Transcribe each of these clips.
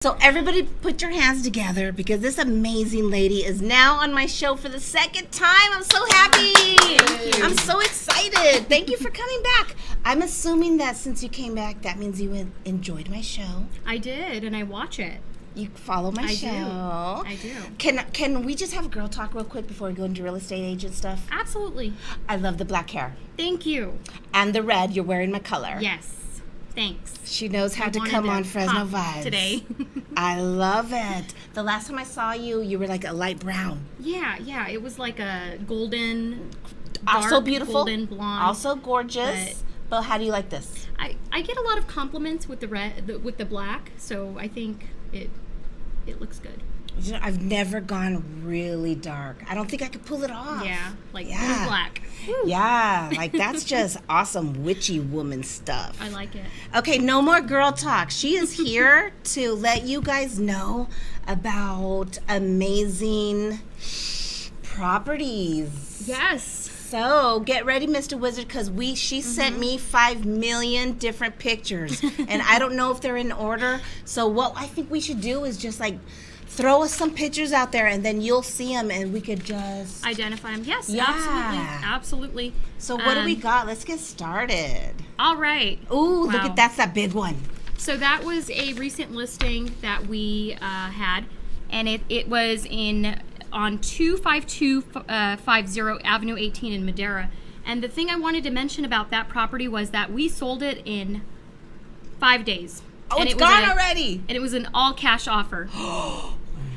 So everybody put your hands together because this amazing lady is now on my show for the second time. I'm so happy. I'm so excited. Thank you for coming back. I'm assuming that since you came back, that means you enjoyed my show. I did, and I watch it. You follow my show. I do. Can we just have girl talk real quick before we go into real estate agent stuff? Absolutely. I love the black hair. Thank you. And the red. You're wearing my color. Yes. Thanks. She knows how to come on Fresno vibes. Today. I love it. The last time I saw you, you were like a light brown. Yeah. It was like a golden, also dark beautiful, golden blonde. also gorgeous. But how do you like this? I get a lot of compliments with the red, with the black, so I think it looks good. You know, I've never gone really dark. I don't think I could pull it off. Yeah, like blue black. Woo. Yeah, like that's just awesome witchy woman stuff. I like it. Okay, no more girl talk. She is here to let you guys know about amazing properties. Yes. So get ready, Mr. Wizard, because she sent me 5 million different pictures, and I don't know if they're in order. So what I think we should do is just like throw us some pictures out there, and then you'll see them, and we could just identify them. Yes, yeah. absolutely. So what do we got? Let's get started. All right. Ooh, look at that big one. So that was a recent listing that we had, and it was on 25250 Avenue 18 in Madera. And the thing I wanted to mention about that property was that we sold it in 5 days. Oh, and it's gone already. And it was an all-cash offer.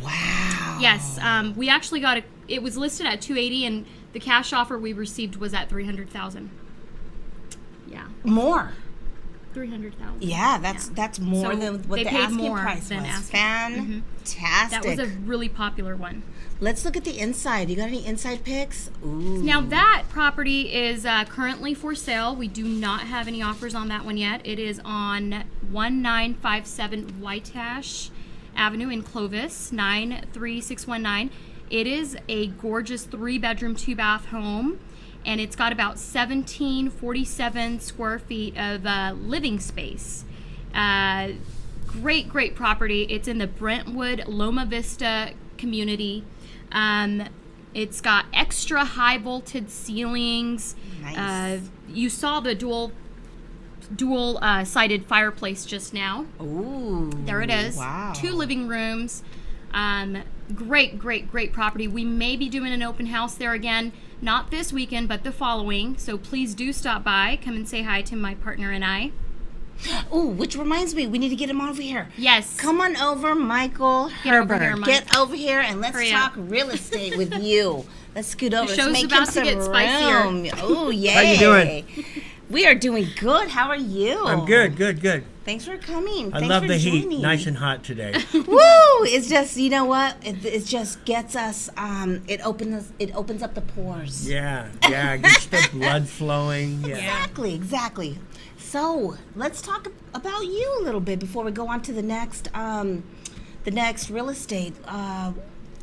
Wow. Yes, we actually got it was listed at 280, and the cash offer we received was at 300,000. Yeah. More. 300,000. Yeah, that's more than what the asking price was. Fantastic. That was a really popular one. Let's look at the inside. You got any inside pics? Ooh. Now that property is currently for sale. We do not have any offers on that one yet. It is on 1957 Whitehash Avenue in Clovis, 93619. It is a gorgeous 3-bedroom, 2-bath home, and it's got about 1747 square feet of living space. Great property. It's in the Brentwood Loma Vista community. It's got extra high voltage ceilings. Nice. You saw the dual sided fireplace just now. Ooh. There it is. Wow. 2 living rooms. Great property. We may be doing an open house there again, not this weekend, but the following. So please do stop by. Come and say hi to my partner and I. Ooh, which reminds me, we need to get him over here. Yes. Come on over, Michael Herbert. Over here, Mike. Get over here and let's talk real estate with you. Let's scoot over. The show's Let's make about him some to get spicier. room. Oh, yay. How you doing? We are doing good. How are you? I'm good. Thanks for coming. I Thanks love for the heat. joining. Nice and hot today. Woo! It's just, you know what? It just gets us. It opens up the pores. Yeah. Gets the blood flowing. Yeah. Exactly. So let's talk about you a little bit before we go on to the next real estate.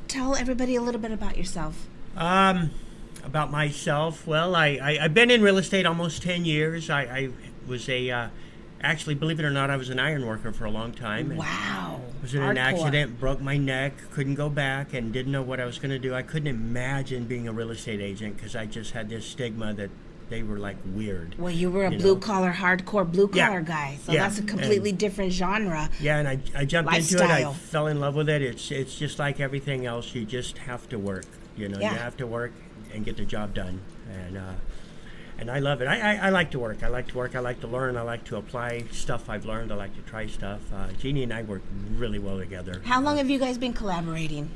Tell everybody a little bit about yourself. About myself. Well, I've been in real estate almost 10 years. I was actually, believe it or not, I was an iron worker for a long time. Wow. Was in an accident, broke my neck, couldn't go back, and didn't know what I was going to do. I couldn't imagine being a real estate agent because I just had this stigma that they were like weird. Well, you were a blue-collar, hardcore blue-collar guy, so that's a completely different genre. Yeah, and I jumped lifestyle. into it. I fell in love with it. It's just like everything else. You just have to work. You have to work and get the job done. And I love it. I like to work. I like to learn. I like to apply stuff I've learned. I like to try stuff. Jeannie and I work really well together. How long have you guys been collaborating?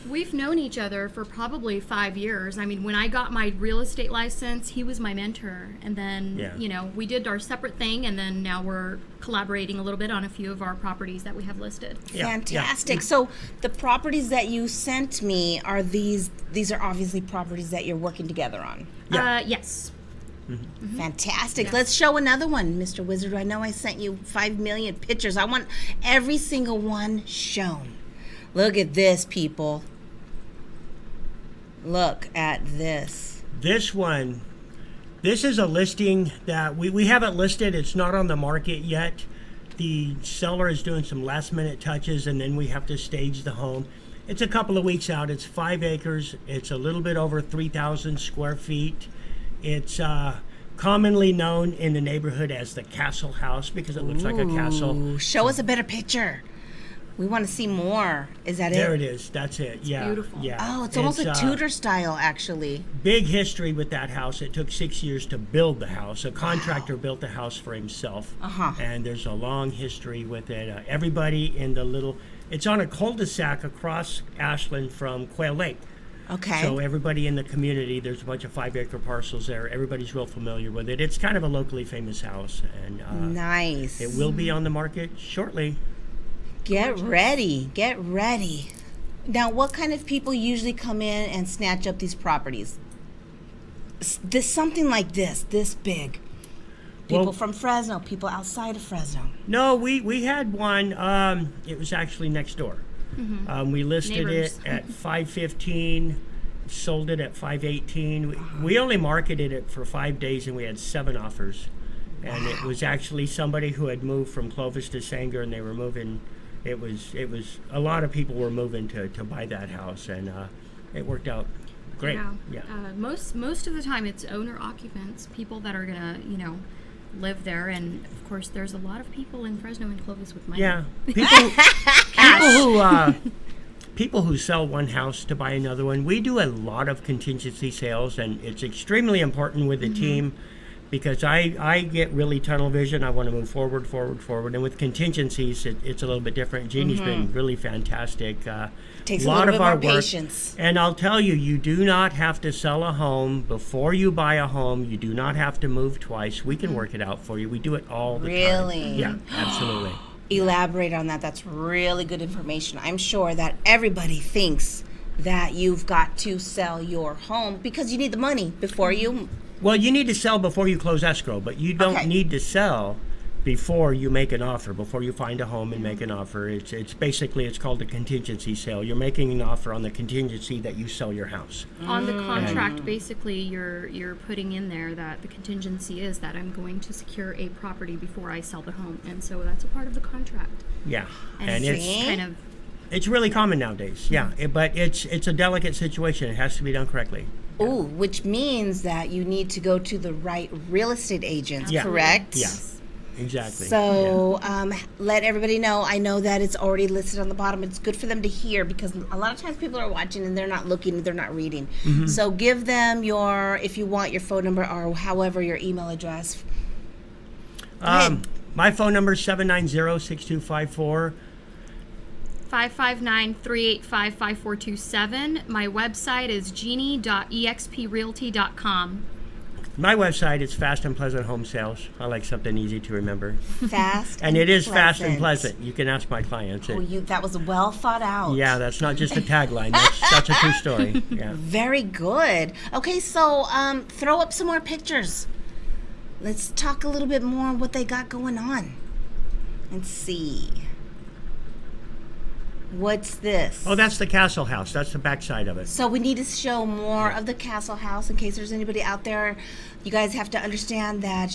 We've known each other for probably 5 years. I mean, when I got my real estate license, he was my mentor. And then, we did our separate thing, and then now we're collaborating a little bit on a few of our properties that we have listed. Fantastic. Yeah. So the properties that you sent me, are these are obviously properties that you're working together on? Yes. Mm-hmm. Fantastic. Yeah. Let's show another one, Mr. Wizard. I know I sent you 5 million pictures. I want every single one shown. Look at this, people. Look at this. This one, this is a listing that we haven't listed. It's not on the market yet. the seller is doing some last minute touches, and then we have to stage the home. It's a couple of weeks out. It's 5 acres. It's a little bit over 3,000 square feet. It's commonly known in the neighborhood as the Castle House because it looks like a castle. Ooh, show us a better picture. We want to see more. Is that There it? it is. That's it. Yeah. beautiful. Yeah. Oh, it's almost a Tudor style, actually. Big history with that house. It took 6 years to build the house. A contractor built the house for himself. Uh-huh. And there's a long history with it. Everybody in the little, it's on a cul-de-sac across Ashland from Quail Lake. Okay. So everybody in the community, there's a bunch of 5-acre parcels there. Everybody's real familiar with it. It's kind of a locally famous house. And Nice. it will be on the market shortly. Get ready. Get ready. Now, what kind of people usually come in and snatch up these properties? Something like this big. People Well- from Fresno, people outside of Fresno. No, we had one. It was actually next door. We listed Neighbors. it at 515, sold it at 518. We only marketed it for 5 days, and we had 7 offers. And it was actually somebody who had moved from Clovis to Sanger, and they were moving. It was a lot of people were moving to buy that house, and it worked out great. Yeah. Most of the time, it's owner occupants, people that are gonna live there, and of course, there's a lot of people in Fresno and Clovis with money. Yeah, people who sell one house to buy another one. We do a lot of contingency sales, and it's extremely important with the team because I get really tunnel vision. I want to move forward, and with contingencies, it's a little bit different. Jeannie's been really fantastic. Takes a little bit more patience. And I'll tell you, you do not have to sell a home before you buy a home. You do not have to move twice. We can work it out for you. We do it all the time. Really? Yeah, absolutely. Elaborate on that. That's really good information. I'm sure that everybody thinks that you've got to sell your home because you need the money before you. Well, you need to sell before you close escrow, but you don't Okay. need to sell before you make an offer, before you find a home and make an offer. It's basically, it's called a contingency sale. You're making an offer on the contingency that you sell your house. On the contract, basically, you're putting in there that the contingency is that I'm going to secure a property before I sell the home, and so that's a part of the contract. Yeah, And, and it's it's kind of it's really common nowadays. Yeah, but it's a delicate situation. It has to be done correctly. Ooh, which means that you need to go to the right real estate agents, Yeah. correct? Yeah, exactly. So let everybody know. I know that it's already listed on the bottom. It's good for them to hear because a lot of times people are watching and they're not looking, they're not reading. So give them if you want, your phone number or however your email address. Go ahead. My phone number is 790-6254. 559-385-5427. My website is genie.exprealty.com. My website is Fast and Pleasant Home Sales. I like something easy to remember. Fast And it is fast and pleasant. You can ask my clients. Oh, that was well thought out. Yeah, that's not just a tagline. That's a true story. Yeah. Very good. Okay, so throw up some more pictures. Let's talk a little bit more what they got going on. Let's see. What's this? Oh, that's the Castle House. That's the backside of it. So we need to show more of the Castle House in case there's anybody out there. You guys have to understand that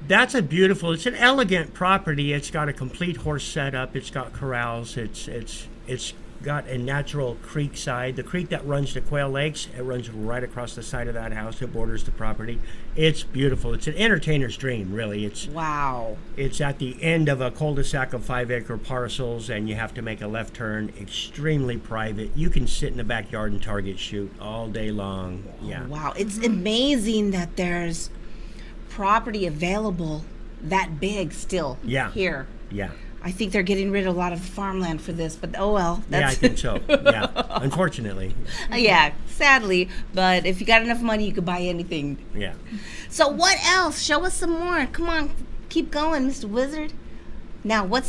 That's a beautiful. It's an elegant property. It's got a complete horse setup. It's got corrals. It's got a natural creek side. The creek that runs to Quail Lakes, it runs right across the side of that house. It borders the property. It's beautiful. It's an entertainer's dream, really. wow. It's at the end of a cul-de-sac of 5-acre parcels, and you have to make a left turn. Extremely private. You can sit in the backyard and target shoot all day long. Yeah. Wow. It's amazing that there's property available that big still here. Yeah. I think they're getting rid of a lot of farmland for this, but oh well. Yeah, I think so. Yeah, unfortunately. Yeah, sadly. But if you got enough money, you could buy anything. Yeah. So what else? Show us some more. Come on, keep going, Mr. Wizard. Now, what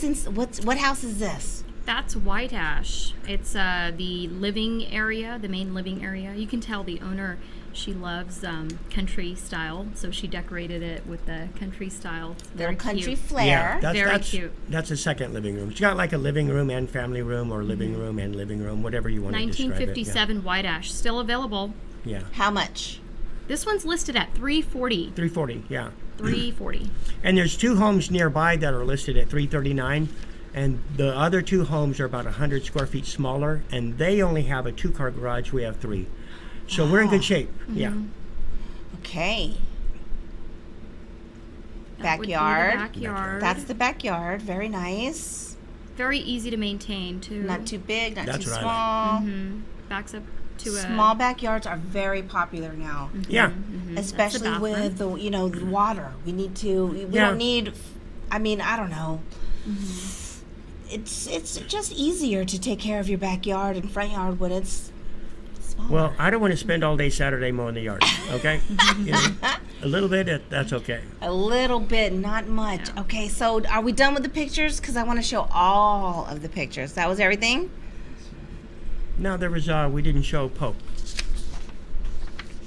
house is this? That's White Ash. It's the living area, the main living area. You can tell the owner, she loves country style, so she decorated it with the country style. It's Little very country cute. flair. Yeah, Very that's cute. That's a second living room. It's got like a living room and family room, or living room and living room, whatever you want to describe it. 1957 White Ash, still available. Yeah. How much? This one's listed at $340. $340, yeah. $340. And there's 2 homes nearby that are listed at $339, and the other 2 homes are about 100 square feet smaller, and they only have a 2-car garage. We have 3. So we're in good shape. Yeah. Okay. That would be the Backyard. backyard. That's the backyard. Very nice. Very easy to maintain too. Not too big, not That's too what I small. Backs up to a Small backyards are very popular now, Yeah. especially That's the with the the water. We need to. We Yeah. don't need. I mean, I don't know. It's just easier to take care of your backyard and front yard when it's smaller. Well, I don't want to spend all day Saturday mowing the yard, okay? You know, a little bit, that's okay. A little bit, not much. Okay, so are we done with the pictures? Because I want to show all of the pictures. That was everything? Now, there was, we didn't show Poe.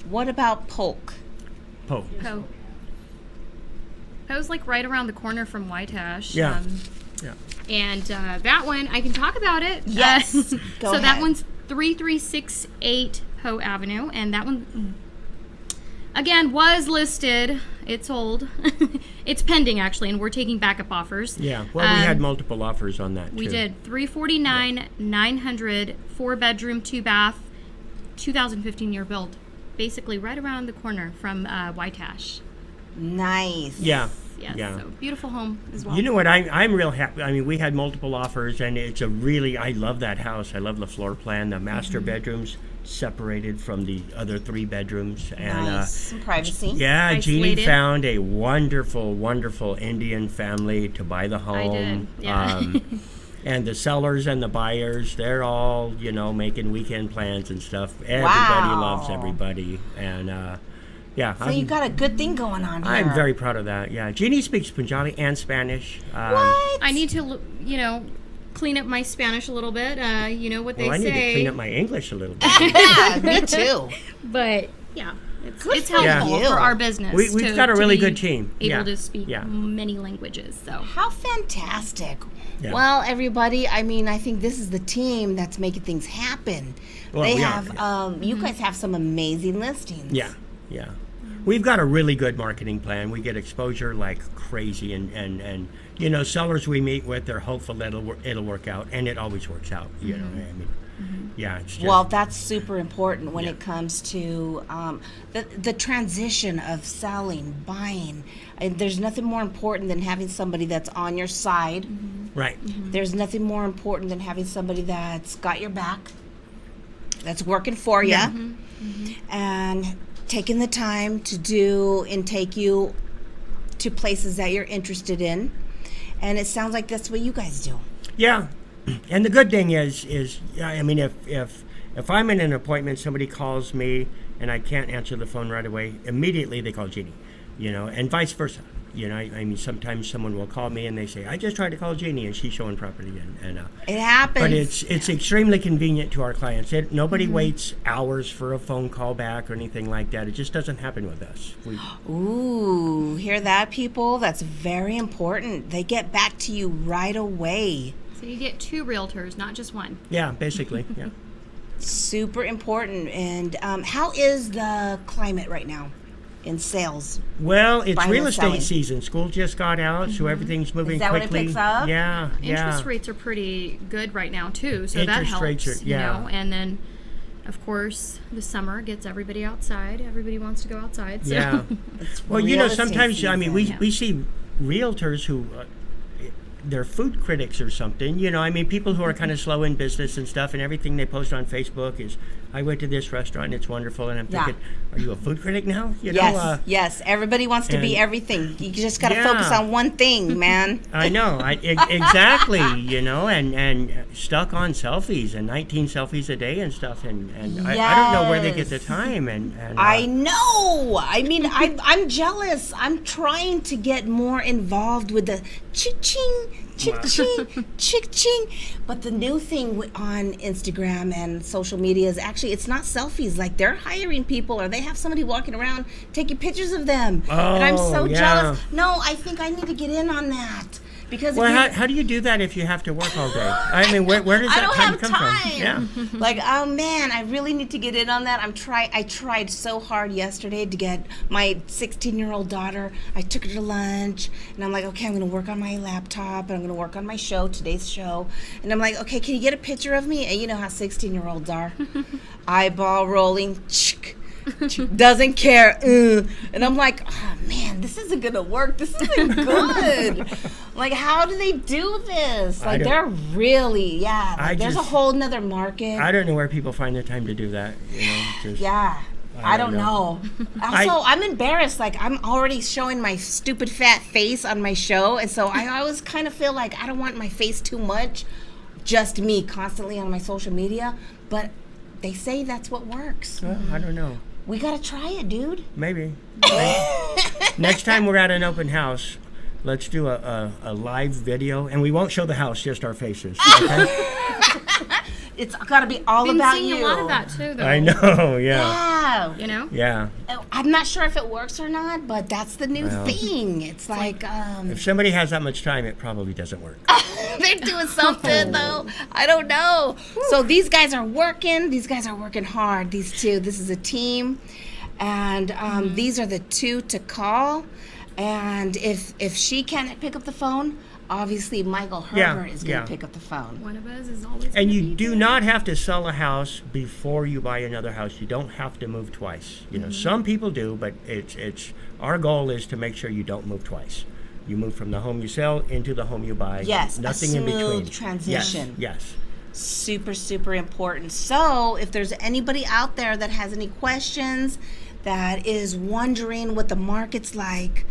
What about Polk? Poe. Poe. Poe's like right around the corner from Whitehash. Yeah. Yeah. And that one, I can talk about it. Yes. Go So that ahead. one's 3368 Poe Avenue, and that one, again, was listed. It's old. It's pending, actually, and we're taking backup offers. Yeah. Well, we had multiple offers on that, too. We did. 349, 900, 4-bedroom, 2-bath, 2015 year build. Basically right around the corner from Whitehash. Nice. Yeah. Yes, Yeah. so beautiful home as well. You know what? I'm real happy. I mean, we had multiple offers, and it's a really. I love that house. I love the floor plan. The master bedrooms separated from the other 3 bedrooms, and Nice. Some privacy. yeah, Jeannie Isolated. found a wonderful, wonderful Indian family to buy the home. I did, yeah. And the sellers and the buyers, they're all making weekend plans and stuff. Everybody Wow. loves everybody, and yeah. So you got a good thing going on here. I'm very proud of that. Yeah, Jeannie speaks Punjabi and Spanish. What? I need to, clean up my Spanish a little bit. You know what Well, they I say. need to clean up my English a little bit. Yeah, me too. But yeah, it's Good it's for helpful you. for our business. We've got a to really be good team. Able Yeah. to speak Yeah. many languages. So How fantastic. Yeah. Well, everybody, I mean, I think this is the team that's making things happen. Well, they we are, have, you guys have some amazing listings. Yeah, yeah. We've got a really good marketing plan. We get exposure like crazy, and sellers we meet with, they're hopeful that it'll work out, and it always works out. You know, I mean, yeah. It's just, Well, that's super important when it comes to the transition of selling, buying. And there's nothing more important than having somebody that's on your side. right. There's nothing more important than having somebody that's got your back, that's working for you, and taking the time to do and take you to places that you're interested in. And it sounds like that's what you guys do. Yeah, and the good thing is I mean, if I'm in an appointment, somebody calls me and I can't answer the phone right away, immediately they call Jeannie, and vice versa. I mean, sometimes someone will call me and they say, I just tried to call Jeannie and she's showing property, and It happens. but it's extremely convenient to our clients. Nobody waits hours for a phone call back or anything like that. It just doesn't happen with us. Ooh, hear that, people? That's very important. They get back to you right away. so you get 2 realtors, not just one. Yeah, basically, yeah. Super important. And how is the climate right now in sales? Well, it's Buying real and estate selling. season. School just got out, so everything's moving Is that when it quickly. picks up? Yeah, Interest yeah. rates are pretty good right now too, so that Interest helps. rates are- yeah. And then, of course, the summer gets everybody outside. Everybody wants to go outside. So. Yeah. Well, Real estate sometimes, I mean, season. we see realtors who, they're food critics or something, I mean, people who are kind of slow in business and stuff, and everything they post on Facebook is, I went to this restaurant and it's wonderful, and I'm Yeah. thinking, are you a food critic now? Yes, yes. Everybody wants to be and- everything. You just got to Yeah. focus on one thing, man. I know, exactly, and stuck on selfies and 19 selfies a day and stuff, and I don't know where they get the Yes. time, and I know. I mean, I'm jealous. I'm trying to get more involved with the ching, ching, ching. But the new thing on Instagram and social media is actually, it's not selfies. Like, they're hiring people, or they have somebody walking around taking pictures of them. And I'm Oh, so yeah. jealous. No, I think I need to get in on that. Because Well, if how do you do that if you have to work all day? I mean, where does I that don't time have come time. from? Yeah. Like, oh man, I really need to get in on that. I tried so hard yesterday to get my 16-year-old daughter. I took her to lunch, and I'm like, okay, I'm going to work on my laptop, and I'm going to work on my show, today's show. And I'm like, okay, can you get a picture of me? And you know how 16-year-olds are. Eyeball rolling, doesn't care. And I'm like, oh man, this isn't gonna work. This isn't good. Like, how do they do this? Like, they're really, there's a whole nother market. I don't know where people find the time to do that. I don't know. Also, I'm embarrassed. Like, I'm already showing my stupid fat face on my show, and so I always kind of feel like I don't want my face too much, just me constantly on my social media. But they say that's what works. Well, I don't know. We gotta try it, dude. Maybe. Next time we're at an open house, let's do a live video, and we won't show the house, just our faces. Okay? It's gotta be all about you. Been seeing a lot of that too, though. I know. Yeah. You know. Yeah. I'm not sure if it works or not, but that's the new thing. It's like if somebody has that much time, it probably doesn't work. they're doing something though. I don't know. So these guys are working. These guys are working hard. These two. This is a team, and these are the two to call. And if she can't pick up the phone, obviously Michael Herbert is going to pick up the phone. One of us is always. And you do not have to sell a house before you buy another house. You don't have to move twice. You know, some people do, but it's our goal is to make sure you don't move twice. You move from the home you sell into the home you buy. Yes, nothing a in between. smooth transition. Yes. Super, super important. So if there's anybody out there that has any questions, that is wondering what the market's like,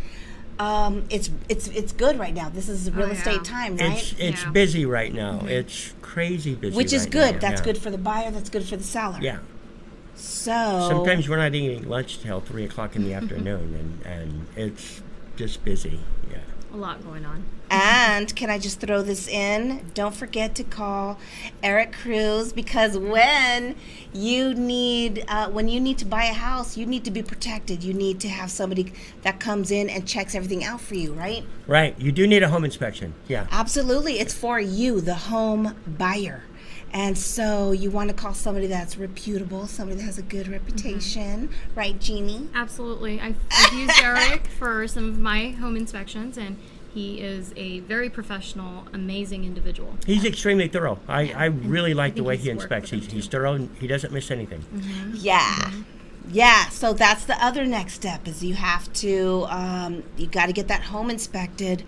it's good right now. This is real estate time, right? It's busy right now. It's crazy busy. Which is right good. now. That's good for the buyer. That's good for the seller. Yeah. So Sometimes we're not eating lunch till 3 o'clock in the afternoon, and it's just busy. Yeah. A lot going on. And can I just throw this in? Don't forget to call Eric Cruz, because when you need to buy a house, you need to be protected. You need to have somebody that comes in and checks everything out for you, right? Right. You do need a home inspection. Yeah. Absolutely. It's for you, the home buyer. And so you want to call somebody that's reputable, somebody that has a good reputation, right, Gini? Absolutely. I've used Eric for some of my home inspections, and he is a very professional, amazing individual. He's extremely thorough. I really like the way he he's worked inspects. with them, He's thorough, and he doesn't miss anything. Yeah. Yeah, so that's the other next step is you have to, you got to get that home inspected.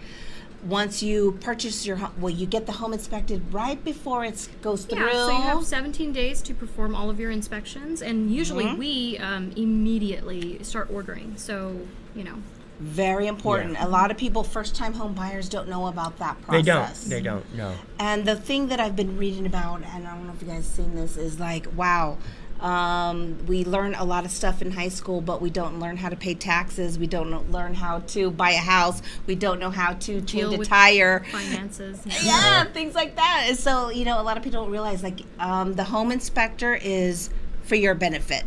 Once you purchase your home, well, you get the home inspected right before it goes through. Yeah, so you have 17 days to perform all of your inspections, and usually we immediately start ordering. So, you know. Very important. Yeah. A lot of people, first-time home buyers, don't know about that process. They don't, no. And the thing that I've been reading about, and I don't know if you guys have seen this, is like, wow, we learn a lot of stuff in high school, but we don't learn how to pay taxes. We don't learn how to buy a house. We don't know how to change a tire. Finances. Yeah, things like that. And so, you know, a lot of people don't realize, like, the home inspector is for your benefit.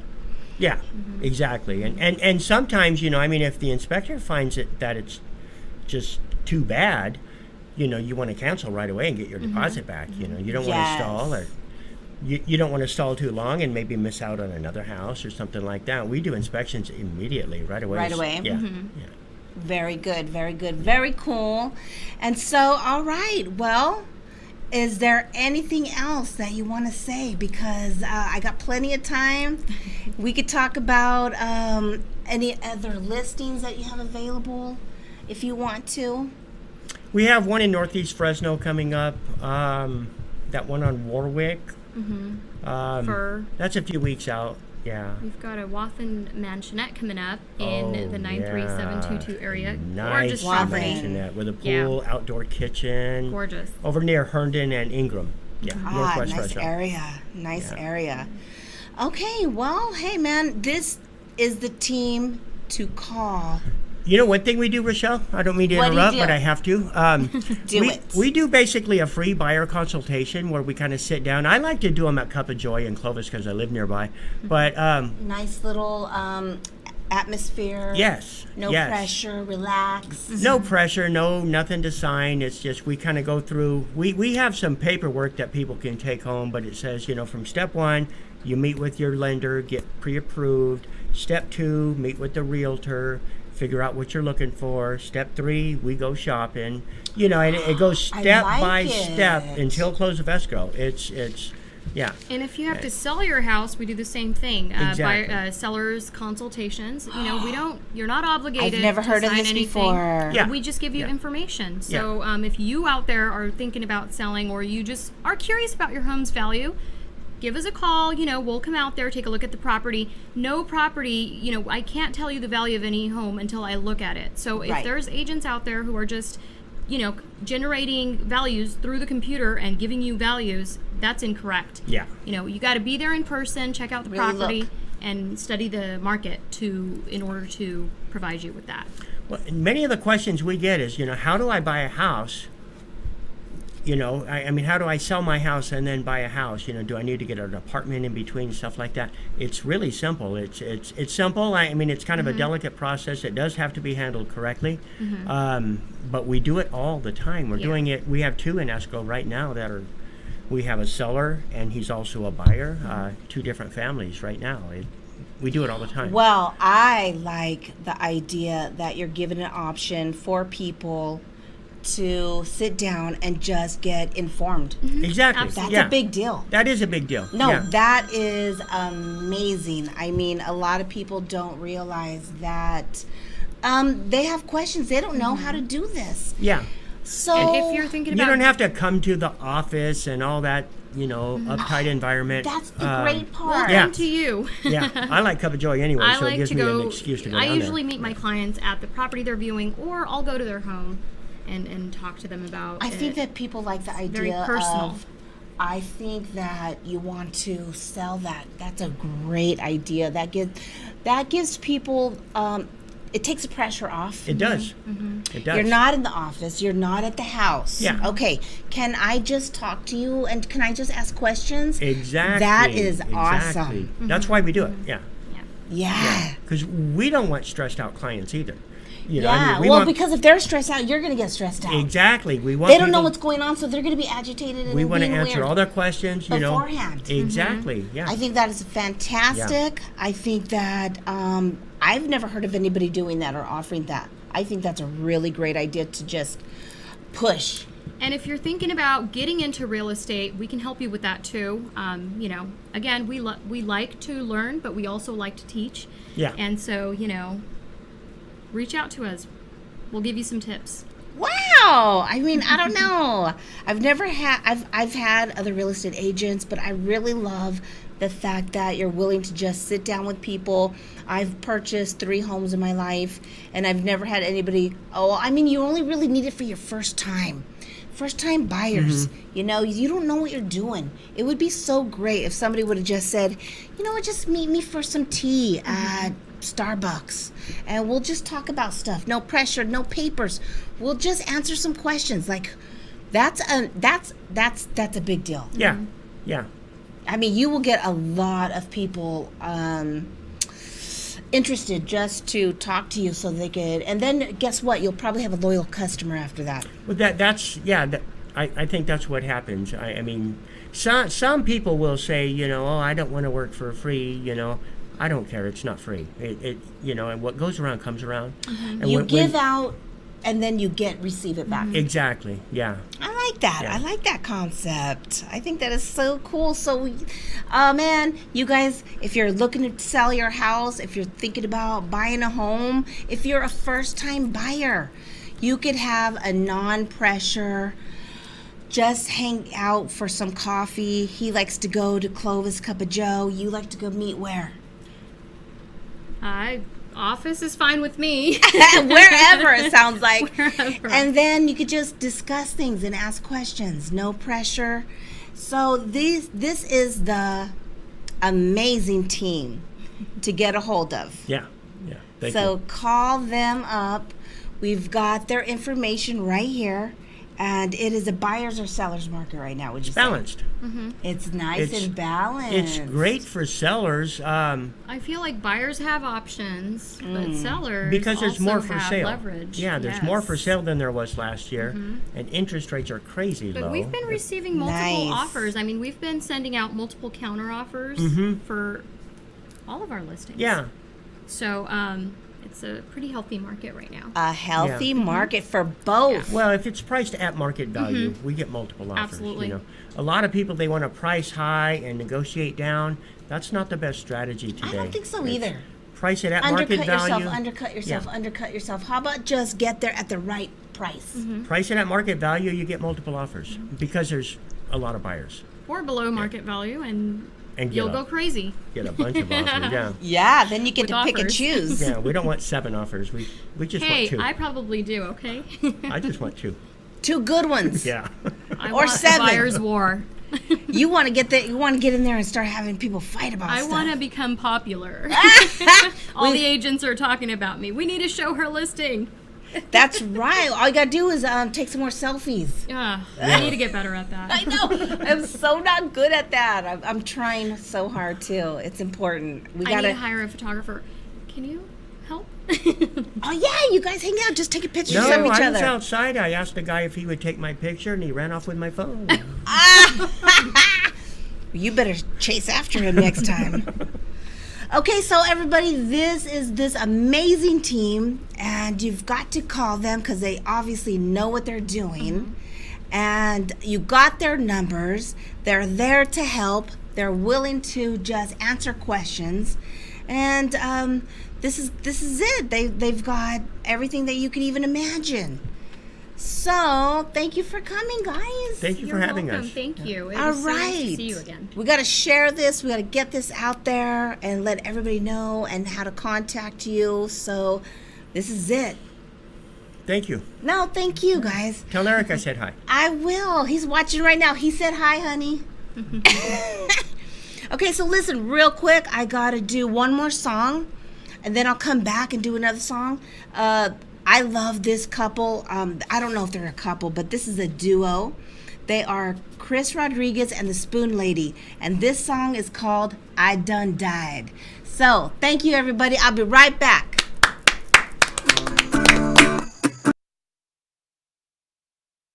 Yeah, exactly. And sometimes, you know, I mean, if the inspector finds that it's just too bad, you know, you want to cancel right away and get your deposit back. You know, you don't want to stall, or you don't want to stall too long and maybe miss out on another house or something like that. We do inspections immediately, right away. Right away? Yeah. Yeah. Very good, very good, very cool. And so, all right, well, is there anything else that you want to say? Because I got plenty of time. We could talk about any other listings that you have available if you want to. We have one in Northeast Fresno coming up. That one on Warwick. That's a few weeks out. Yeah. We've got a Wathen Mansionette coming up in the 93722 area. Nice Gorgeous property. mansionette with a pool, outdoor kitchen. Gorgeous. Over near Herndon and Ingram. Yeah, Northwest nice Fresno. area. Nice area. Okay, well, hey, man, this is the team to call. You know, one thing we do, Rochelle, I don't mean to What do you interrupt, do? but I have to. It. We do basically a free buyer consultation where we kind of sit down. I like to do them at Cup of Joy in Clovis because I live nearby. But Nice little atmosphere. Yes. No yes. pressure, relax. No pressure, nothing to sign. It's just we kind of go through. We have some paperwork that people can take home, but it says, from step 1, you meet with your lender, get pre-approved. Step 2, meet with the realtor, figure out what you're looking for. Step 3, we go shopping. And it goes step by step until close of escrow. It's yeah. And if you have to sell your house, we do the same thing. Exactly. Sellers consultations. You're not obligated. I've never heard to of sign this anything. before. Yeah. We just give you information. So if you out there are thinking about selling, or you just are curious about your home's value, give us a call. We'll come out there, take a look at the property. No property, I can't tell you the value of any home until I look at it. So if there's agents out there who are just generating values through the computer and giving you values, that's incorrect. Yeah. You got to be there in person, check out the Really property, look. and study the market in order to provide you with that. Well, many of the questions we get is, how do I buy a house? I mean, how do I sell my house and then buy a house? Do I need to get an apartment in between, stuff like that? It's really simple. It's simple. I mean, it's kind of a delicate process. It does have to be handled correctly, but we do it all the time. We're doing it. We have 2 in escrow right now we have a seller and he's also a buyer. 2 different families right now. We do it all the time. Well, I like the idea that you're giving an option for people to sit down and just get informed. Exactly. That's a big deal. That is a big deal. No, that is amazing. I mean, a lot of people don't realize that they have questions. They don't know how to do this. Yeah. So And if you're thinking You about don't have to come to the office and all that, uptight environment. that's the great part. welcome to you. Yeah, I like Cup of Joy anyway, I so it like gives to me go. an excuse to go I down usually there. meet my clients at the property they're viewing, or I'll go to their home and talk to them about. I think that people like the very idea personal. of. I think that you want to sell that. That's a great idea. That gives people. It takes the pressure off. It does. It does. You're not in the office. You're not at the house. Yeah. Okay. Can I just talk to you and can I just ask questions? Exactly. That is exactly. awesome. That's why we do it. Yeah. Yeah. Because we don't want stressed out clients either. We want, because if they're stressed out, you're going to get stressed out. Exactly. We want. They don't know what's going on, so they're going to be agitated and We want to being answer weird all their questions. beforehand. Exactly. Yeah. I think that is fantastic. I think that I've never heard of anybody doing that or offering that. I think that's a really great idea to just push. And if you're thinking about getting into real estate, we can help you with that too. Again, we like to learn, but we also like to teach. Yeah. And so, reach out to us. We'll give you some tips. Wow. I mean, I don't know. I've had other real estate agents, but I really love the fact that you're willing to just sit down with people. I've purchased 3 homes in my life, and I've never had anybody, you only really need it for your first time buyers. You don't know what you're doing. It would be so great if somebody would have just said, just meet me for some tea at Starbucks and we'll just talk about stuff. No pressure, no papers. We'll just answer some questions. Like that's a big deal. Yeah. Yeah. I mean, you will get a lot of people interested just to talk to you so they could, and then guess what? You'll probably have a loyal customer after that. Well, I think that's what happens. I mean, some people will say, I don't want to work for free. I don't care. It's not free. And what goes around comes around. And You give out, and then you receive it back. Exactly. Yeah. I like that. Yeah. I like that concept. I think that is so cool. So, man, you guys, if you're looking to sell your house, if you're thinking about buying a home, if you're a first-time buyer, you could have a non-pressure, just hang out for some coffee. He likes to go to Clovis, Cup of Joe. You like to go meet where? Office is fine with me. Wherever, it sounds like. Wherever. And then you could just discuss things and ask questions. No pressure. So this is the amazing team to get a hold of. Yeah. Yeah. Thank So you. call them up. We've got their information right here. And it is a buyer's or seller's market right now, would you say? Balanced. It's nice and balanced. It's great for sellers. I feel like buyers have options, but sellers Because there's also more for have sale. leverage. Yeah, there's more for sale than there was last year, and interest rates are crazy But low. we've been receiving multiple Nice. offers. I mean, we've been sending out multiple counter offers for all of our listings. Yeah, So it's a pretty healthy market right now. a healthy market for both. well, if it's priced at market value, we get multiple offers. Absolutely. You know, a lot of people, they want to price high and negotiate down. That's not the best strategy today. I don't think so It's either. Price it at market Undercut value. yourself, undercut yourself, Yeah. undercut yourself. How about just get there at the right price? Price it at market value, you get multiple offers because there's a lot of buyers. Or below market value, and And you'll get go a, crazy. get a bunch of offers. Yeah. Yeah, then you get With to pick and offers. choose. Yeah, we don't want 7 offers. We just Hey, want 2. I probably do, okay? I just want 2. 2 good ones. Yeah. I Or want 7. a buyer's war. You want to get that. You want to get in there and start having people fight about I stuff. want to become popular. All the agents are talking about me. We need to show her listing. That's right. All you gotta do is take some more selfies. I need to get better at that. I know. I'm so not good at that. I'm trying so hard too. It's important. We I need gotta. to hire a photographer. Can you help? Oh yeah, you guys hang out. Just take a picture No, of each I was other. outside. I asked the guy if he would take my picture, and he ran off with my phone. You better chase after him next time. Okay, so everybody, this is this amazing team, and you've got to call them because they obviously know what they're doing. And you got their numbers. They're there to help. They're willing to just answer questions. And this is it. They've got everything that you could even imagine. So thank you for coming, guys. Thank you You're for having welcome. us. Thank you. It All was so nice right. to see you again. We got to share this. We got to get this out there and let everybody know and how to contact you. So this is it. Thank you. No, thank you, guys. Tell Eric I said hi. I will. He's watching right now. He said hi, honey. Okay, so listen, real quick. I got to do one more song, and then I'll come back and do another song. I love this couple. I don't know if they're a couple, but this is a duo. They are Chris Rodriguez and the Spoon Lady. And this song is called I Done Died. So, thank you, everybody. I'll be right back.